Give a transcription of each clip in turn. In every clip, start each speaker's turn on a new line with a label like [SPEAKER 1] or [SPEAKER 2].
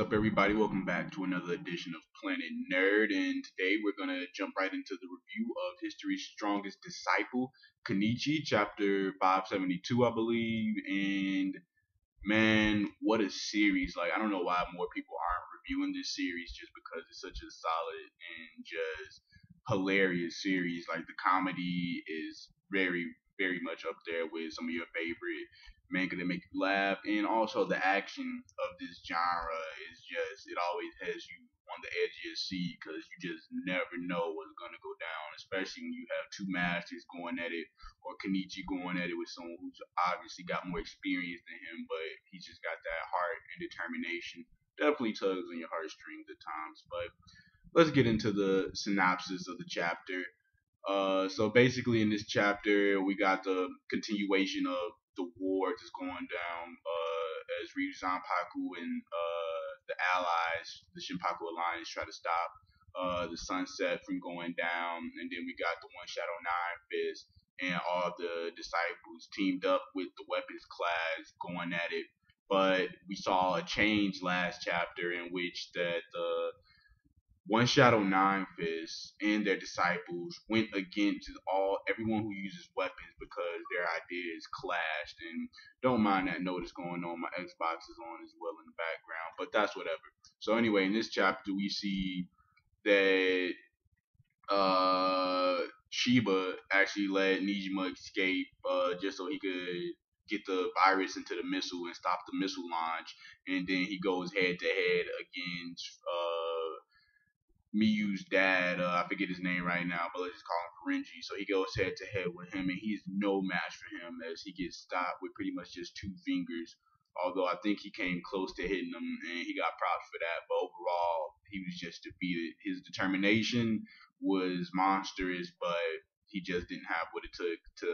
[SPEAKER 1] up, everybody? Welcome back to another edition of Planet Nerd. And today we're going to jump right into the review of History's Strongest Disciple, Kenichi, chapter 572, I believe. And man, what a series! Like, I don't know why more people aren't reviewing this series just because it's such a solid and just hilarious series. Like, the comedy is very much up there with some of your favorite manga that make you laugh, and also the action of this genre is just it always has you on the edge of your seat because you just never know what's gonna go down, especially when you have two masters going at it or Kenichi going at it with someone who's obviously got more experience than him, but he's just got that heart and determination. Definitely tugs on your heartstrings at times, but let's get into the synopsis of the chapter. So basically, in this chapter, we got the continuation of the war that's going down as Ryu Zanpaku and the allies, the Shinpaku Alliance, try to stop the sunset from going down. And then we got the One Shadow Nine Fist and all the disciples teamed up with the weapons class going at it. But we saw a change last chapter in which that the one Shadow Nine Fists and their disciples went against everyone who uses weapons because their ideas clashed. And don't mind that notice going on. My Xbox is on as well in the background, but that's whatever. So anyway, in this chapter we see that Shiba actually let Nijima escape just so he could get the virus into the missile and stop the missile launch. And then he goes head to head against Miyu's dad. I forget his name right now, but let's just call him Renji. So he goes head to head with him, and he's no match for him as he gets stopped with pretty much just two fingers. Although I think he came close to hitting him, and he got props for that. But overall, he was just defeated. His determination was monstrous, but he just didn't have what it took to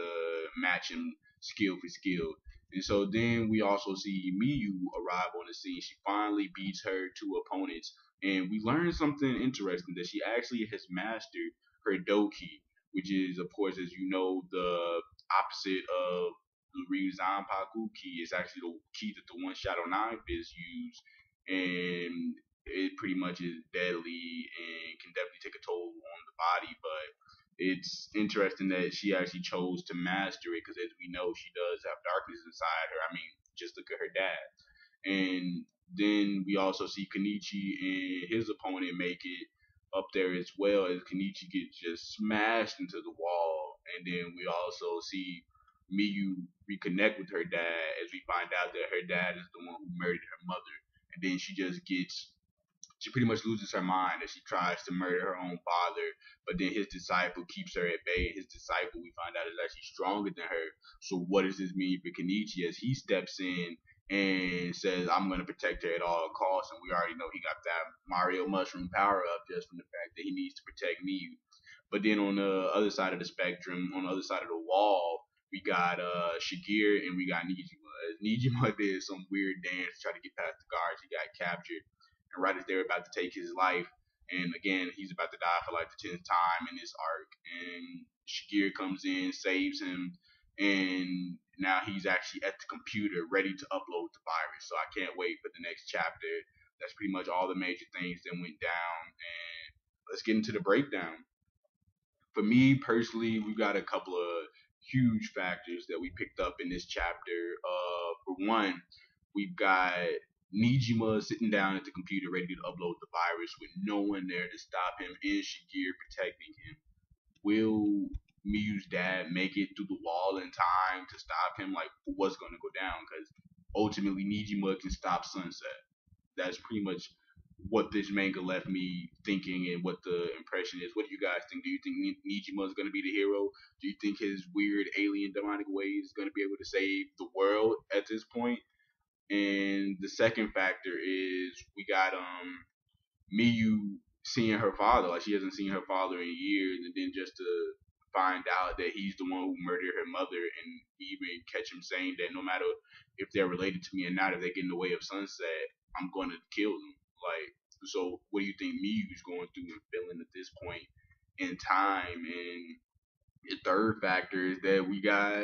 [SPEAKER 1] match him skill for skill. And so then we also see Miyu arrive on the scene. She finally beats her two opponents, and we learn something interesting that she actually has mastered her Doki, which is, of course, as you know, the opposite of the Ryuzanpaku key. Is actually the key that the One Shadow Nine Fist use, and it pretty much is deadly and can definitely take a toll on the body. But it's interesting that she actually chose to master it because, as we know, she does have darkness inside her. I mean, just look at her dad. And then we also see Kenichi and his opponent make it up there as well as Kenichi gets just smashed into the wall. And then we also see Miyu reconnect with her dad as we find out that her dad is the one who murdered her mother. And then she pretty much loses her mind as she tries to murder her own father, but then his disciple keeps her at bay. His disciple, we find out, is actually stronger than her. So what does this mean for Kenichi as he steps in and says, I'm going to protect her at all costs? And we already know he got that Mario mushroom power up just from the fact that he needs to protect me. But then on the other side of the spectrum, on the other side of the wall, we got Shigir and we got Nijima. Nijima did some weird dance to try to get past the guards. He got captured, and right as they were about to take his life, and again he's about to die for like the 10th time in this arc, and Shigir comes in, saves him, and now he's actually at the computer ready to upload the virus. So I can't wait for the next chapter. That's pretty much all the major things that went down, and let's get into the breakdown. For me personally, we've got a couple of huge factors that we picked up in this chapter. For one, we've got Nijima sitting down at the computer ready to upload the virus with no one there to stop him and Shigir protecting him. Will Miyu's dad make it through the wall in time to stop him? Like, what's going to go down? Because ultimately, Nijima can stop Sunset. That's pretty much what this manga left me thinking and what the impression is. What do you guys think? Do you think Nijima is going to be the hero? Do you think his weird alien demonic ways is going to be able to save the world at this point? And the second factor is we got Miyu seeing her father. Like, she hasn't seen her father in years, and then just to find out that he's the one who murdered her mother, and even catch him saying that no matter if they're related to me or not, if they get in the way of Sunset, I'm going to kill them. Like, so what do you think Miyu's going through and feeling at this point in time? And the third factor is that we got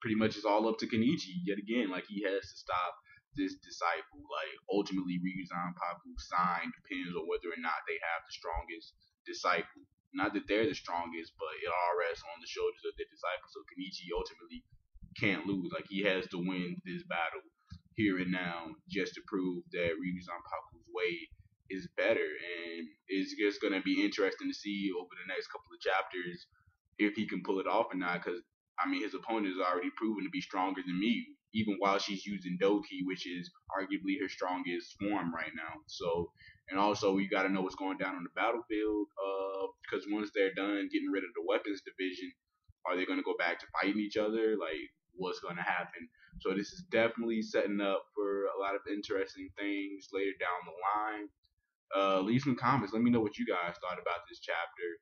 [SPEAKER 1] pretty much it's all up to Kenichi yet again. Like, he has to stop this disciple. Like ultimately, Ryuzan Paku sign depends on whether or not they have the strongest disciple. Not that they're the strongest, but it all rests on the shoulders of their disciple. So Kenichi ultimately can't lose. Like he has to win this battle here and now just to prove that Ryuzan Paku's way is better. And it's just gonna be interesting to see over the next couple of chapters if he can pull it off or not. Because I mean, his opponent is already proven to be stronger than Miyu, even while she's using Doki, which is arguably her strongest form right now. So, and also we got to know what's going down on the battlefield. Because once they're done getting rid of the weapons division, are they going to go back to fighting each other? Like, what's going to happen? So this is definitely setting up for a lot of interesting things later down the line. Leave some comments. Let me know what you guys thought about this chapter.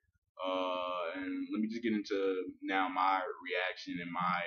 [SPEAKER 1] And let me just get into now my reaction and my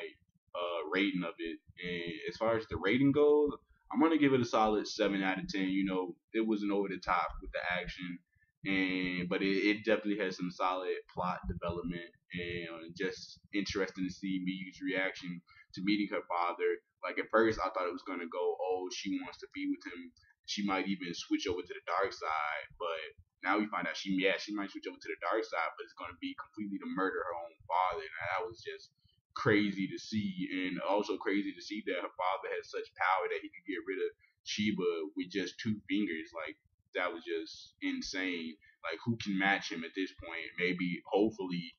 [SPEAKER 1] rating of it. And as far as the rating goes, I'm gonna give it a solid 7 out of 10. You know, it wasn't over the top with the action, and but it definitely has some solid plot development and just interesting to see Miyu's reaction to meeting her father. Like at first, I thought it was gonna go, oh, she wants to be with him. She might even switch over to the dark side, but now we find out she might switch over to the dark side, but it's gonna be completely to murder her own father. And that was just crazy to see, and also crazy to see that her father had such power that he could get rid of Sheba with just 2 fingers. Like that was just insane. Like who can match him at this point? Maybe, hopefully,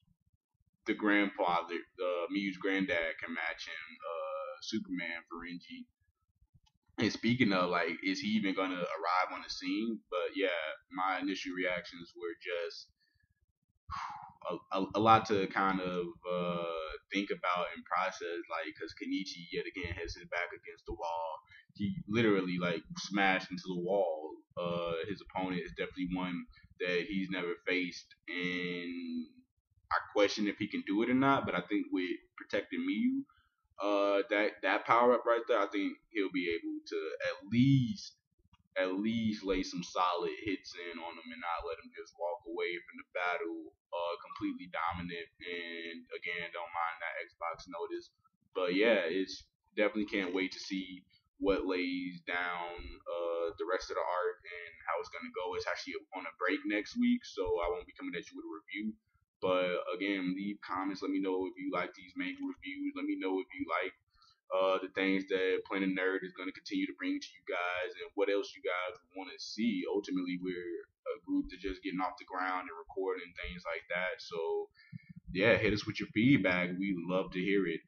[SPEAKER 1] the grandfather, Miyu's granddad, can match him. Superman Ferengi. And speaking of, like, is he even gonna arrive on the scene? But yeah, my initial reactions were just a lot to kind of think about and process. Like, because Kenichi yet again has his back against the wall. He literally like smashed into the wall. His opponent is definitely one that he's never faced, and I question if he can do it or not. But I think with protecting Miyu, that power up right there, I think he'll be able to at least lay some solid hits in on him and not let him just walk away from the battle completely dominant. And again, don't mind that Xbox notice. But yeah, it's definitely can't wait to see what lays down the rest of the arc and how it's gonna go. It's actually on a break next week, so I won't be coming at you with a review. But again, leave comments. Let me know if you like these manga reviews. Let me know if you like the things that Planet Nerd is going to continue to bring to you guys, and what else you guys want to see. Ultimately, we're a group that's just getting off the ground and recording things like that. So, yeah, hit us with your feedback. We love to hear it.